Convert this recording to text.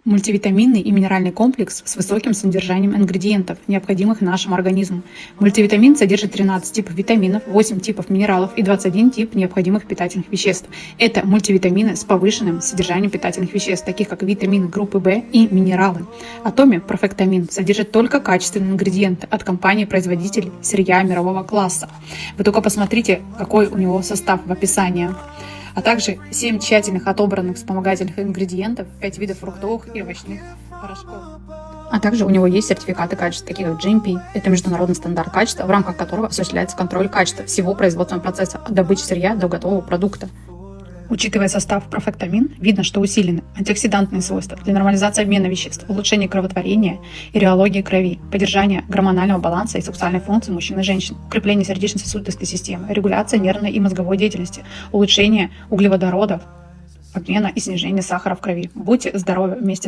Мультивитаминный и минеральный комплекс с высоким содержанием ингредиентов, необходимых нашему организму. Мультивитамин содержит 13 типов витаминов, 8 типов минералов и 21 тип необходимых питательных веществ. Это мультивитамины с повышенным содержанием питательных веществ, таких как витамины группы В и минералы. Атоми Профектамин содержит только качественные ингредиенты от компании-производителей сырья мирового класса. Вы только посмотрите, какой у него состав в описании. А также 7 тщательных отобранных вспомогательных ингредиентов, 5 видов фруктовых и овощных порошков. А также у него есть сертификаты качества, такие как GMP. Это международный стандарт качества, в рамках которого осуществляется контроль качества всего производственного процесса от добычи сырья до готового продукта. Учитывая состав профектамин, видно, что усилены антиоксидантные свойства для нормализации обмена веществ, улучшения кровотворения и реологии крови, поддержания гормонального баланса и сексуальной функции мужчин и женщин, укрепление сердечно-сосудистой системы, регуляция нервной и мозговой деятельности, улучшение углеводородов, обмена и снижение сахара в крови. Будьте здоровы вместе